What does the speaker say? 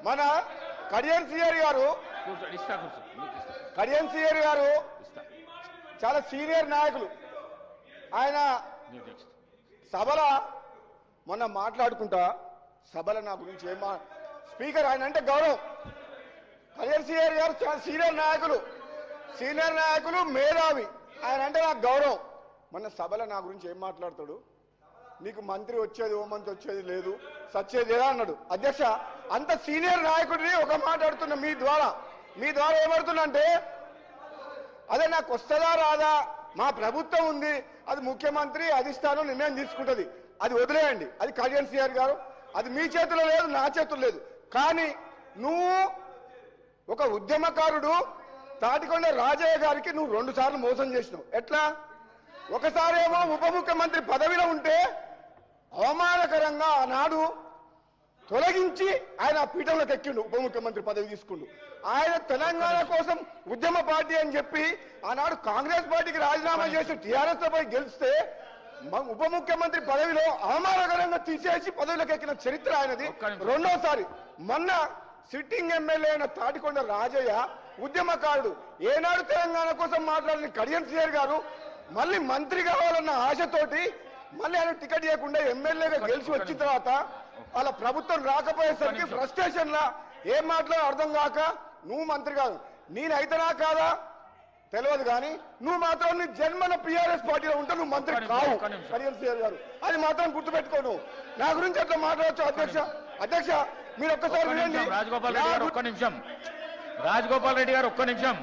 మన కడియం సిఆర్ గారు చాలా సీనియర్ నాయకులు. ఆయన సభల మొన్న మాట్లాడుకుంటా సభల నా గురించి స్పీకర్ ఆయన అంటే గౌరవం. కడియం సిఆర్ గారు చాలా సీనియర్ నాయకులు మేధావి. ఆయన అంటే నాకు గౌరవం. మొన్న సభల నా గురించి ఏం మాట్లాడతాడు? నీకు మంత్రి వచ్చేది హోంమంత్రి వచ్చేది లేదు, సచ్చేది లేదా అన్నాడు. అధ్యక్ష, అంత సీనియర్ నాయకుడిని ఒక మాట్లాడుతున్నా మీ ద్వారా ఏమడుతున్నంటే, అదే నాకు వస్తుందా రాదా, మా ప్రభుత్వం ఉంది, అది ముఖ్యమంత్రి అధిష్టానం నిర్ణయం తీసుకుంటుంది, అది వదిలేయండి, అది కళ్యాణ్ సిఆర్ గారు, అది మీ చేతిలో లేదు, నా చేతుల్లో లేదు. కానీ నువ్వు ఒక ఉద్యమకారుడు తాటికొండ రాజయ్య గారికి నువ్వు 2 సార్లు మోసం చేసినావు. ఎట్లా? ఒకసారేమో ఉప ముఖ్యమంత్రి పదవిలో ఉంటే అవమానకరంగా ఆనాడు తొలగించి ఆయన పీఠంలోకి ఎక్కిండు, ఉప ముఖ్యమంత్రి పదవి తీసుకుండు. ఆయన తెలంగాణ కోసం ఉద్యమ పార్టీ అని చెప్పి ఆనాడు కాంగ్రెస్ పార్టీకి రాజీనామా చేసి టీఆర్ఎస్ పై గెలిస్తే ఉప ముఖ్యమంత్రి పదవిలో అవమానకరంగా తీసేసి పదవిలోకి ఎక్కిన చరిత్ర ఆయనది. రెండోసారి మొన్న సిట్టింగ్ ఎమ్మెల్యే అయిన తాటికొండ రాజయ్య ఉద్యమకారుడు, ఏనాడు తెలంగాణ కోసం మాట్లాడిన కడియం సిఆర్ గారు మళ్ళీ మంత్రి కావాలన్న ఆశతోటి మళ్ళీ ఆయన టికెట్ ఇవ్వకుండా ఎమ్మెల్యేగా గెలిచి వచ్చిన తర్వాత వాళ్ళ ప్రభుత్వం రాకపోయేసరికి ఫ్రస్ట్రేషన్ లా ఏం మాట్లాడో అర్థం కాక నువ్వు మంత్రి కాదు, నేనైతేనా కాదా తెలియదు, కానీ నువ్వు మాత్రం నీ జన్మన టీఆర్ఎస్ పార్టీలో ఉంటే నువ్వు మంత్రి కావు కడియం సిఆర్ గారు. అది మాత్రం గుర్తుపెట్టుకోను. నా గురించి అట్లా మాట్లాడచ్చు. అధ్యక్ష మీరు ఒక్కసారి రాజగోపాల్ రెడ్డి గారు ఒక్క నిమిషం